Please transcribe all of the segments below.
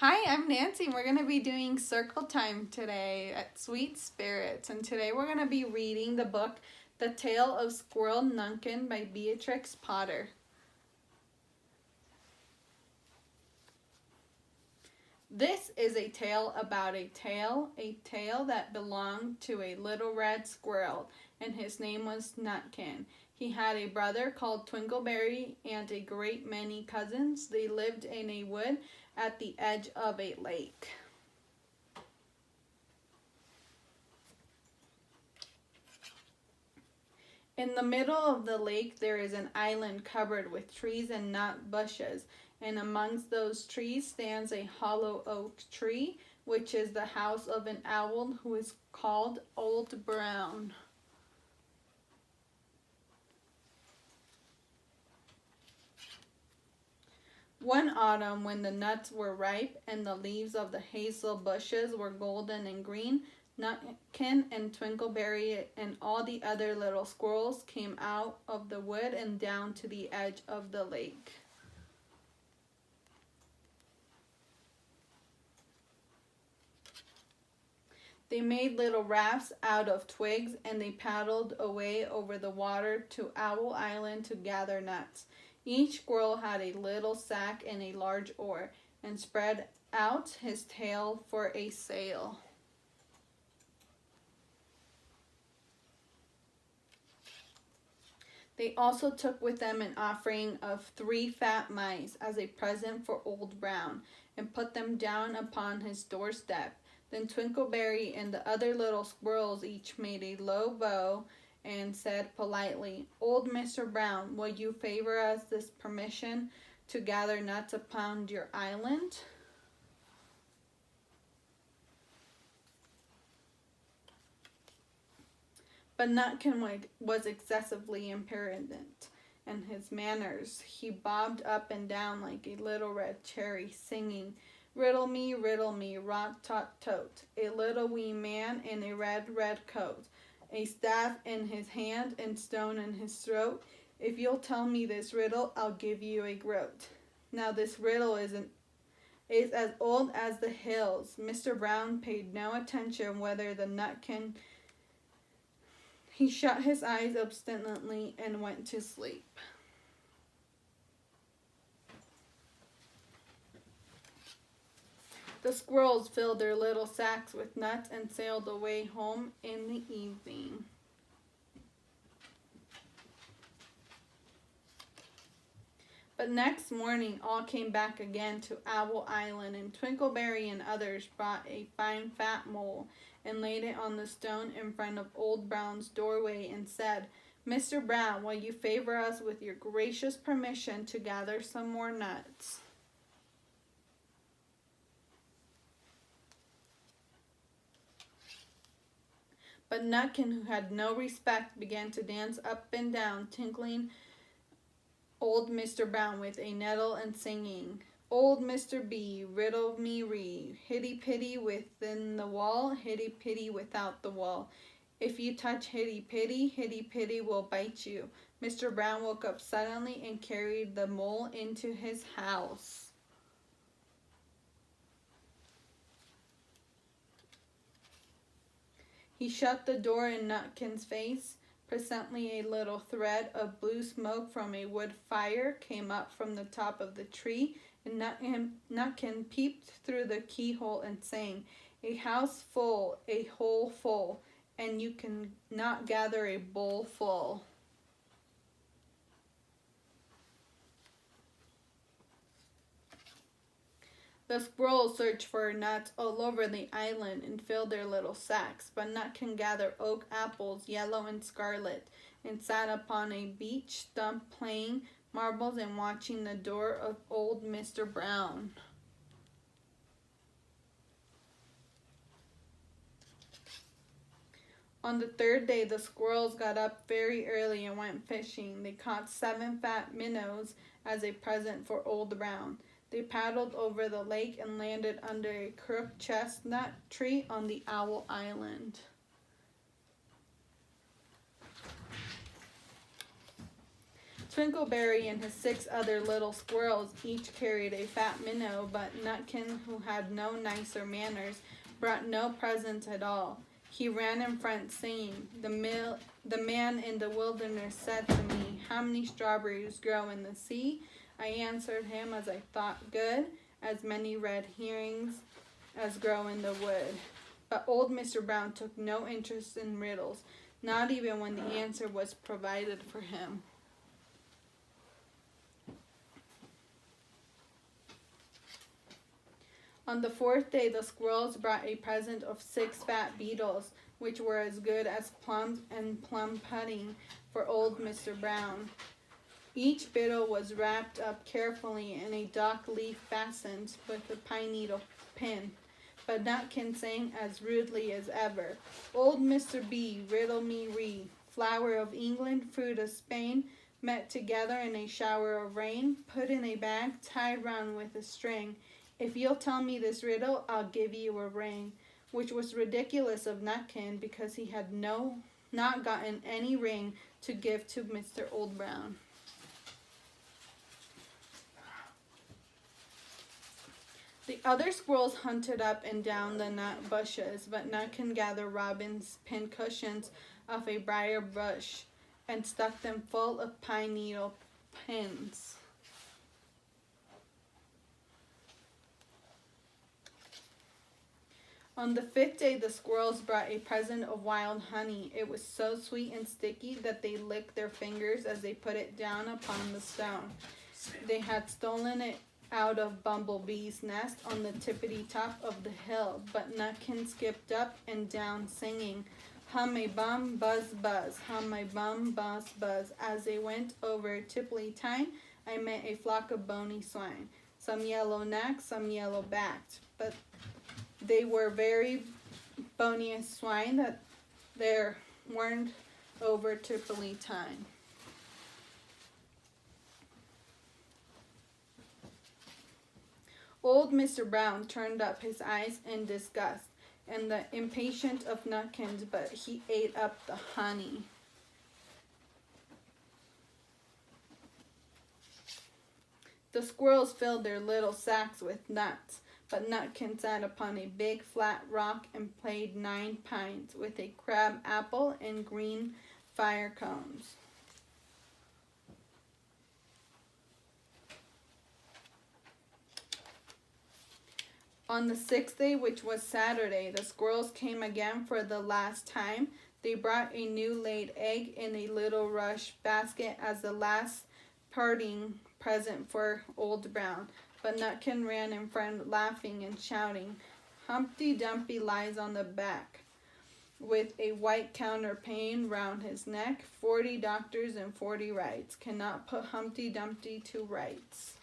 Hi, I'm Nancy, and we're going to be doing circle time today at Sweet Spirits. And today we're going to be reading the book The Tale of Squirrel Nutkin by Beatrix Potter. This is a tale about a tale that belonged to a little red squirrel, and his name was Nutkin. He had a brother called Twinkleberry and a great many cousins. They lived in a wood at the edge of a lake. In the middle of the lake there is an island covered with trees and nut bushes, and amongst those trees stands a hollow oak tree, which is the house of an owl who is called Old Brown. One autumn, when the nuts were ripe and the leaves of the hazel bushes were golden and green, Nutkin and Twinkleberry and all the other little squirrels came out of the wood and down to the edge of the lake. They made little rafts out of twigs, and they paddled away over the water to Owl Island to gather nuts. Each squirrel had a little sack and a large oar, and spread out his tail for a sail. They also took with them an offering of 3 fat mice as a present for Old Brown, and put them down upon his doorstep. Then Twinkleberry and the other little squirrels each made a low bow and said politely, "Old Mr. Brown, will you favor us this permission to gather nuts upon your island?" But Nutkin was excessively impertinent in his manners. He bobbed up and down like a little red cherry, singing, riddle me, rot tot tote, a little wee man in a red, red coat, a staff in his hand and stone in his throat. If you'll tell me this riddle, I'll give you a groat. Now this riddle is as old as the hills. Mr. Brown paid no attention whether the Nutkin. He shut his eyes obstinately and went to sleep. The squirrels filled their little sacks with nuts and sailed away home in the evening. But next morning all came back again to Owl Island, and Twinkleberry and others brought a fine fat mole and laid it on the stone in front of Old Brown's doorway and said, "Mr. Brown, will you favor us with your gracious permission to gather some more nuts?" But Nutkin, who had no respect, began to dance up and down, tinkling old Mr. Brown with a nettle and singing, "Old Mr. B, riddle me ree, hitty-pitty within the wall, hitty-pitty without the wall. If you touch hitty-pitty will bite you." Mr. Brown woke up suddenly and carried the mole into his house. He shut the door in Nutkin's face. Presently a little thread of blue smoke from a wood fire came up from the top of the tree, and Nutkin peeped through the keyhole and sang, "A house full, a hole full, and you can not gather a bowl full." The squirrels searched for nuts all over the island and filled their little sacks, but Nutkin gathered oak apples, yellow and scarlet, and sat upon a beech stump playing marbles and watching the door of old Mr. Brown. On the 3rd day the squirrels got up very early and went fishing. They caught 7 fat minnows as a present for Old Brown. They paddled over the lake and landed under a crook chestnut tree on the Owl Island. Twinkleberry and his 6 other little squirrels each carried a fat minnow, but Nutkin, who had no nicer manners, brought no presents at all. He ran in front, saying, The man in the wilderness said to me, 'How many strawberries grow in the sea?' I answered him as I thought good, 'As many red herrings as grow in the wood.' But old Mr. Brown took no interest in riddles, not even when the answer was provided for him. On the 4th day, the squirrels brought a present of 6 fat beetles, which were as good as plums and plum pudding for old Mr. Brown. Each beetle was wrapped up carefully in a dock leaf fastened with a pine needle pin. But Nutkin sang as rudely as ever, 'Old Mr. B, riddle me ree, flower of England, fruit of Spain, met together in a shower of rain, put in a bag, tied round with a string. If you'll tell me this riddle, I'll give you a ring,' which was ridiculous of Nutkin because he had not gotten any ring to give to Mr. Old Brown. The other squirrels hunted up and down the nut bushes, but Nutkin gathered robin's pincushions off a briar bush and stuck them full of pine needle pins. On the 5th day, the squirrels brought a present of wild honey. It was so sweet and sticky that they licked their fingers as they put it down upon the stone. They had stolen it out of Bumblebee's nest on the tippity top of the hill, but Nutkin skipped up and down singing, 'Hum a bum, buzz, buzz, hum a bum, buzz, buzz.' As they went over Tipply Tine, I met a flock of bony swine, some yellow-necked, some yellow-backed, but they were very boniest swine that there weren't over Tipply Tine. Old Mr. Brown turned up his eyes in disgust, and the impatient of Nutkins, but he ate up the honey. The squirrels filled their little sacks with nuts, but Nutkin sat upon a big flat rock and played 9 pines with a crab apple and green fire cones. On the 6th day, which was Saturday, the squirrels came again for the last time. They brought a new laid egg in a little rush basket as the last parting present for Old Brown. But Nutkin ran in front, laughing and shouting, 'Humpty Dumpty lies on the back, with a white counterpane round his neck. 40 doctors and 40 wrights cannot put Humpty Dumpty to rights.'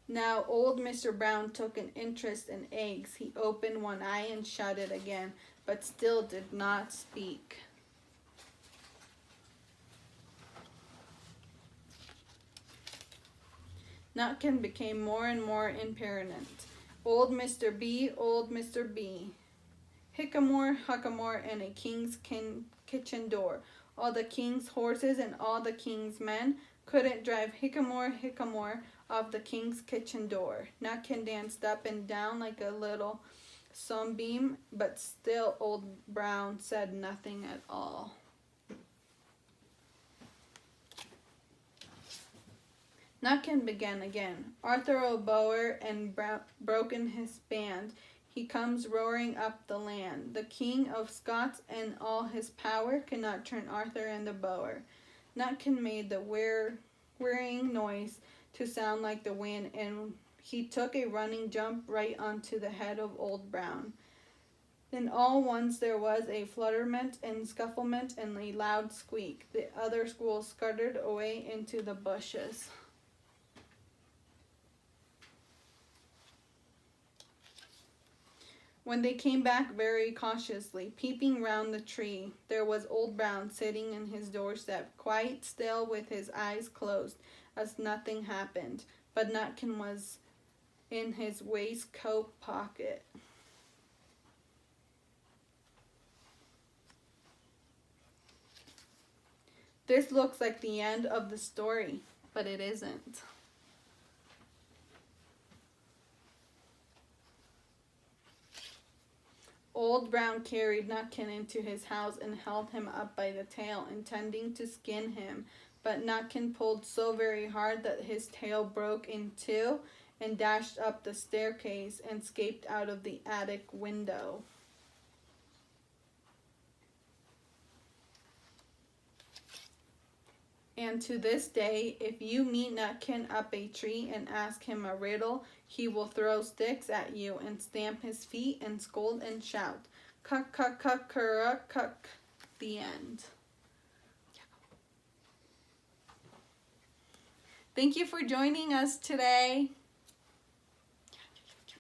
Now old Mr. Brown took an interest in eggs. He opened one eye and shut it again, but still did not speak. Nutkin became more and more impertinent. 'Old Mr. B, old Mr. B, hickamore, huckamore, and a king's kitchen door. All the king's horses and all the king's men couldn't drive hickamore off the king's kitchen door.' Nutkin danced up and down like a little sunbeam, but still Old Brown said nothing at all. Nutkin began again. 'Arthur O'Bower and broken his band. He comes roaring up the land. The King of Scots and all his power cannot turn Arthur and the Bower.' Nutkin made the whirring noise to sound like the wind, and he took a running jump right onto the head of Old Brown. Then all once there was a flutterment and scufflement and a loud squeak. The other squirrels scuttered away into the bushes. When they came back very cautiously, peeping round the tree, there was Old Brown sitting in his doorstep, quite still with his eyes closed, as nothing happened. But Nutkin was in his waistcoat pocket. This looks like the end of the story, but it isn't. Old Brown carried Nutkin into his house and held him up by the tail, intending to skin him. But Nutkin pulled so very hard that his tail broke in two and dashed up the staircase and escaped out of the attic window. And to this day, if you meet Nutkin up a tree and ask him a riddle, he will throw sticks at you and stamp his feet and scold and shout, "Cuck, cuck, cuck, curra, cuck." The end. Thank you for joining us today.